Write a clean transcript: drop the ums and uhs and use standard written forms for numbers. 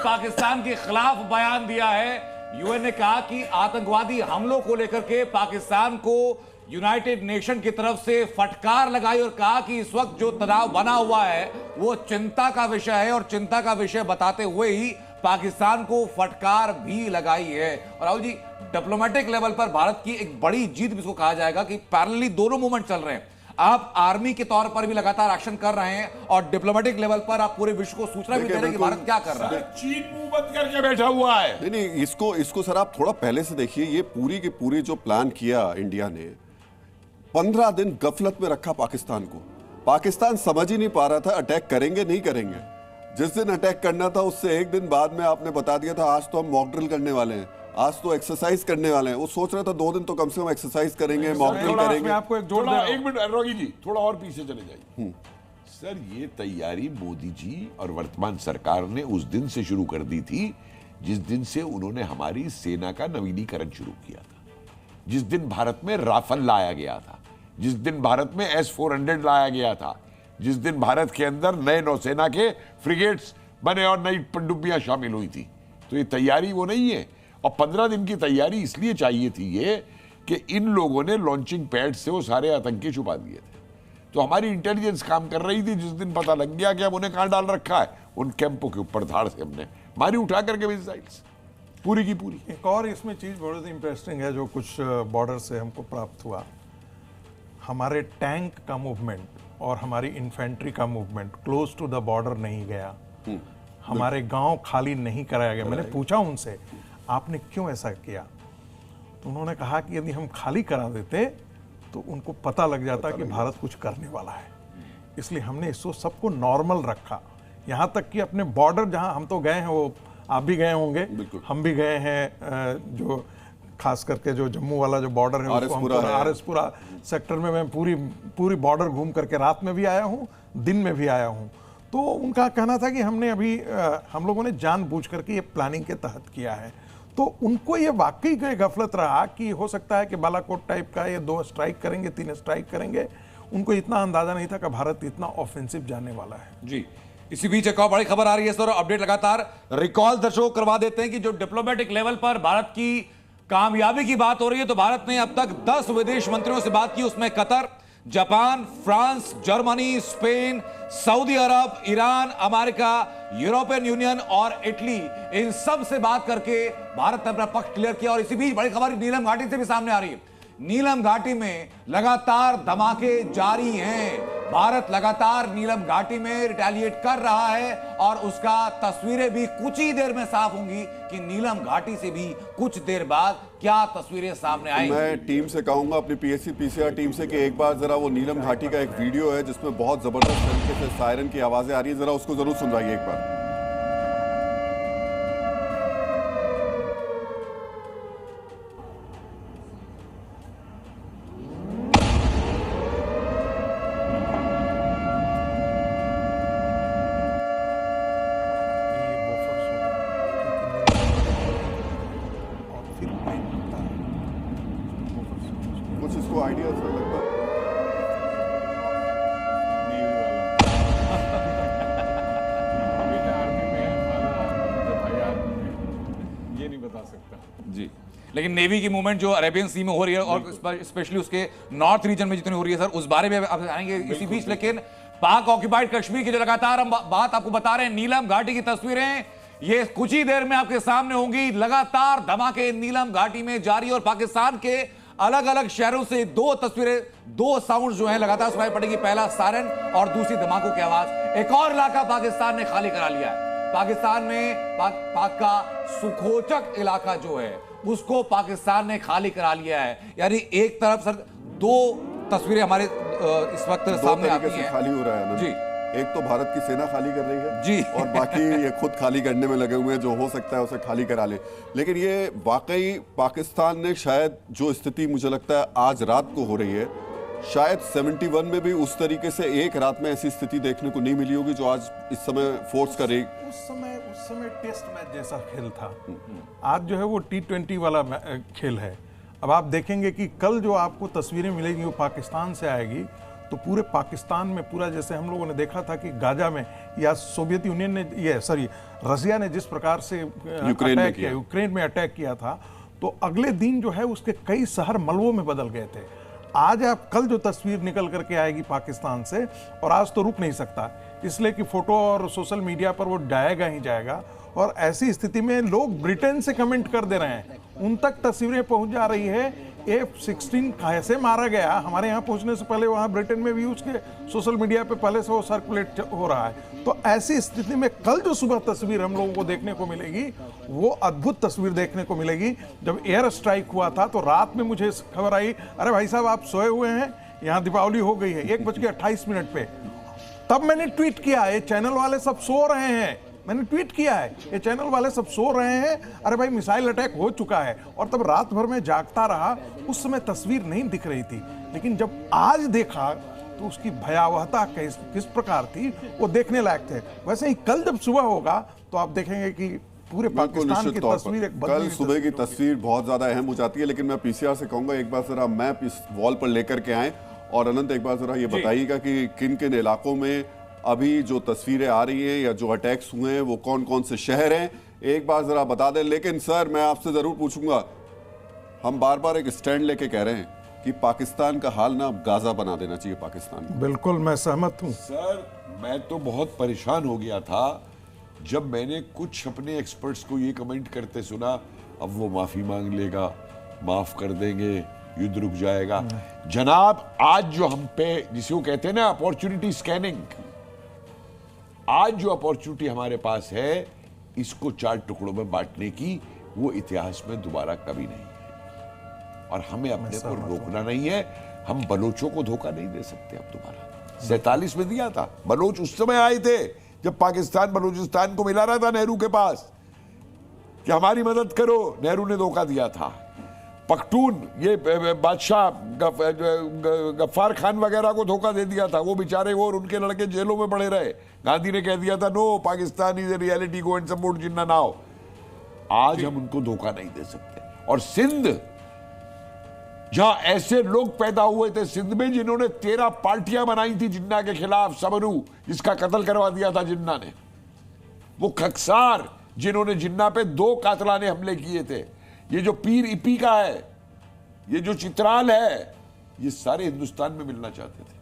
पाकिस्तान के खिलाफ बयान दिया है। यूएन ने कहा कि आतंकवादी हमलों को लेकर के पाकिस्तान को यूनाइटेड नेशन की तरफ से फटकार लगाई और कहा कि इस वक्त जो तनाव बना हुआ है वो चिंता का विषय है, और चिंता का विषय बताते हुए ही पाकिस्तान को फटकार भी लगाई है। और राहुल जी, डिप्लोमेटिक लेवल पर भारत की एक बड़ी जीत भी इसको कहा जाएगा कि पैरेलली दोनों मूवमेंट चल रहे हैं। आप आर्मी के तौर पर भी लगातार एक्शन कर रहे हैं और डिप्लोमेटिक लेवल पर आप पूरे विश्व को सूचना भी दे रहे हैं कि भारत क्या कर रहा है। चीन मुंह बंद करके बैठा हुआ है। नहीं, इसको सर आप थोड़ा पहले से देखिए। ये पूरी की पूरी जो प्लान किया इंडिया ने, 15 दिन गफलत में रखा पाकिस्तान को। पाकिस्तान समझ ही नहीं पा रहा था अटैक करेंगे नहीं करेंगे। जिस दिन अटैक करना था उससे एक दिन बाद में आपने बता दिया था आज तो हम मॉक ड्रिल करने वाले हैं, आज तो एक्सरसाइज करने वाले हैं। वो सोच रहा था 2 दिन तो कम से कम एक्सरसाइज करेंगे, मॉक ड्रिल करेंगे। आपको एक मिनट रोगी जी, थोड़ा और पीछे चले जाइए। सर, ये तैयारी मोदी जी और वर्तमान सरकार ने उस दिन से शुरू कर दी थी जिस दिन से उन्होंने हमारी सेना का नवीनीकरण शुरू किया था, जिस दिन भारत में राफेल लाया गया था, जिस दिन भारत में S-400 लाया गया था, जिस दिन भारत के अंदर नए नौसेना के फ्रिगेट्स बने और नई पनडुब्बियां शामिल हुई थी। तो ये तैयारी वो नहीं है। और 15 दिन की तैयारी इसलिए चाहिए थी ये कि इन लोगों ने लॉन्चिंग पैड से वो सारे आतंकी छुपा दिए थे। तो हमारी इंटेलिजेंस काम कर रही थी। जिस दिन पता लग गया कि अब उन्हें कहां डाल रखा है, उन कैंपों के ऊपर धाड़ से हमने मारी उठा करके मिसाइल्स पूरी की पूरी। एक और इसमें चीज बहुत इंटरेस्टिंग है जो कुछ बॉर्डर से हमको प्राप्त हुआ। हमारे टैंक का मूवमेंट और हमारी इन्फेंट्री का movement close to the border नहीं गया। हमारे गांव खाली नहीं कराया गया। मैंने पूछा उनसे, आपने क्यों ऐसा किया? तो उन्होंने कहा कि यदि हम खाली करा देते तो उनको पता लग जाता कि भारत कुछ करने वाला है, इसलिए हमने इसको सबको नॉर्मल रखा। यहाँ तक कि अपने बॉर्डर जहाँ हम तो गए हैं, वो आप भी गए होंगे, हम भी गए हैं, जो खास करके जो जम्मू वाला जो बॉर्डर है आरएसपुरा सेक्टर में मैं पूरी बॉर्डर घूम करके रात में भी आया हूँ, दिन में भी आया हूँ। तो उनका कहना था कि हमने अभी हम लोगों ने जानबूझ करके ये प्लानिंग के तहत किया है। तो उनको ये वाकई गफलत रहा कि हो सकता है कि बालाकोट टाइप का ये 2 स्ट्राइक करेंगे, 3 स्ट्राइक करेंगे। उनको इतना अंदाजा नहीं था कि भारत इतना ऑफेंसिव जाने वाला है। जी, इसी बीच एक और बड़ी खबर आ रही है सर, अपडेट लगातार रिकॉल दर्शकों करवा देते हैं कि जो डिप्लोमेटिक लेवल पर भारत की कामयाबी की बात हो रही है, तो भारत ने अब तक 10 विदेश मंत्रियों से बात की। उसमें Qatar, Japan, France, Germany, Spain, Saudi Arab, Iran, America, European Union और इटली, इन सब से बात करके भारत ने अपना पक्ष क्लियर किया। और इसी बीच बड़ी खबर नीलम घाटी से भी सामने आ रही है। नीलम घाटी में लगातार धमाके जारी हैं। भारत लगातार नीलम घाटी में रिटेलिएट कर रहा है और उसका तस्वीरें भी कुछ ही देर में साफ होंगी कि नीलम घाटी से भी कुछ देर बाद क्या तस्वीरें सामने आएंगी। मैं टीम से कहूंगा, अपनी पीएससी पीसीआर टीम से, कि एक बार जरा वो नीलम घाटी का एक वीडियो है जिसमें बहुत जबरदस्त तरीके से सायरन की आवाजें आ रही है, जरा उसको जरूर सुनवाइए एक बार। कुछ इसको आइडिया लगता है ये नहीं बता सकता जी। लेकिन नेवी की मूवमेंट जो अरेबियन सी में हो रही है और स्पेशली उसके नॉर्थ रीजन में जितनी हो रही है सर, उस बारे में आप जानेंगे इसी बीच। लेकिन पाक ऑक्यूपाइड कश्मीर की जो लगातार हम बात आपको बता रहे हैं, नीलम घाटी की तस्वीरें ये कुछ ही देर में आपके सामने होंगी। लगातार धमाके नीलम घाटी में जारी और पाकिस्तान के अलग अलग शहरों से 2 तस्वीरें, 2 साउंड जो है लगातार सुनाई पड़ेगी। पहला सायरन और दूसरी धमाकों की आवाज। एक और इलाका पाकिस्तान ने खाली करा लिया है। पाकिस्तान में पाक का सुखोचक इलाका जो है उसको पाकिस्तान ने खाली करा लिया है। यानी एक तरफ सर 2 तस्वीरें हमारे इस वक्त सामने आती हैं। खाली हो रहा है ना जी। एक तो भारत की सेना खाली कर रही है जी और बाकी ये खुद खाली करने में लगे हुए हैं, जो हो सकता है उसे खाली करा ले। लेकिन ये वाकई पाकिस्तान ने शायद जो स्थिति मुझे लगता है आज रात को हो रही है, शायद 71 में भी उस तरीके से एक रात में ऐसी स्थिति देखने को नहीं मिली होगी जो आज इस समय फोर्स कर रही। उस समय टेस्ट मैच जैसा खेल था। आज जो है वो T20 वाला खेल है। अब आप देखेंगे कि कल जो आपको तस्वीरें मिलेंगी वो पाकिस्तान से आएगी, तो पूरे पाकिस्तान में पूरा, जैसे हम लोगों ने देखा था कि गाजा में या सोवियत यूनियन ने रसिया ने जिस प्रकार से यूक्रेन में अटैक किया था, तो अगले दिन जो है उसके कई शहर मलबों में बदल गए थे। आज आप कल जो तस्वीर निकल करके आएगी पाकिस्तान से, और आज तो रुक नहीं सकता, इसलिए कि फोटो और सोशल मीडिया पर वो जाएगा ही जाएगा। और ऐसी स्थिति में लोग ब्रिटेन से कमेंट कर दे रहे हैं, उन तक तस्वीरें पहुंच जा रही है F-16 कैसे मारा गया। हमारे यहाँ पहुंचने से पहले वहाँ ब्रिटेन में भी उसके सोशल मीडिया पे पहले से वो सर्कुलेट हो रहा है। तो ऐसी स्थिति में कल जो सुबह तस्वीर हम लोगों को देखने को मिलेगी, वो अद्भुत तस्वीर देखने को मिलेगी। जब एयर स्ट्राइक हुआ था तो रात में मुझे खबर आई, अरे भाई साहब आप सोए हुए हैं, यहाँ दीपावली हो गई है 1:28 पे। तब मैंने ट्वीट किया, ये चैनल वाले सब सो रहे हैं, मैंने ट्वीट किया है, ये चैनल वाले सब सो रहे हैं, अरे भाई मिसाइल अटैक हो चुका है। और तब रात भर में जागता रहा, उस समय तस्वीर नहीं दिख रही थी, लेकिन जब आज देखा तो उसकी भयावहता किस प्रकार थी वो देखने लायक थे। वैसे ही कल जब सुबह होगा तो आप देखेंगे कि पूरे पाकिस्तान की तस्वीर एक कल सुबह की तस्वीर बहुत ज्यादा अहम हो जाती है। लेकिन मैं पीसीआर से कहूंगा एक बार जरा मैप इस वॉल पर लेकर के आए, और अनंत एक बार जरा ये बताइएगा कि किन किन इलाकों में अभी जो तस्वीरें आ रही हैं या जो अटैक्स हुए हैं वो कौन कौन से शहर हैं, एक बार जरा बता दें। लेकिन सर मैं आपसे जरूर पूछूंगा, हम बार बार एक स्टैंड लेके कह रहे हैं कि पाकिस्तान का हाल ना अब गाजा बना देना चाहिए पाकिस्तान को। बिल्कुल मैं सहमत हूं सर। मैं तो बहुत परेशान हो गया था जब मैंने कुछ अपने एक्सपर्ट्स को ये कमेंट करते सुना, अब वो माफी मांग लेगा, माफ कर देंगे, युद्ध रुक जाएगा। जनाब आज जो हम पे जिसे वो कहते हैं ना अपॉर्चुनिटी स्कैनिंग, आज जो अपॉर्चुनिटी हमारे पास है इसको 4 टुकड़ों में बांटने की, वो इतिहास में दोबारा कभी नहीं है। और हमें अपने को रोकना नहीं है। हम बलोचों को धोखा नहीं दे सकते अब दोबारा। 47 में दिया था, बलोच उस समय आए थे जब पाकिस्तान बलूचिस्तान को मिला रहा था नेहरू के पास कि हमारी मदद करो, नेहरू ने धोखा दिया था। पख्तून ये बादशाह गफ्फार खान वगैरह को धोखा दे दिया था, वो बेचारे वो और उनके लड़के जेलों में पड़े रहे। गांधी ने कह दिया था no Pakistan is a reality, go and support Jinnah now. आज हम उनको धोखा नहीं दे सकते। और सिंध, जहां ऐसे लोग पैदा हुए थे सिंध में जिन्होंने 13 पार्टियां बनाई थी जिन्ना के खिलाफ, सबरू जिसका कत्ल करवा दिया था जिन्ना ने, वो खक्सार जिन्होंने जिन्ना पे 2 कातलाने हमले किए थे, ये जो पीर इपी का है, ये जो चित्राल है, ये सारे हिंदुस्तान में मिलना चाहते थे।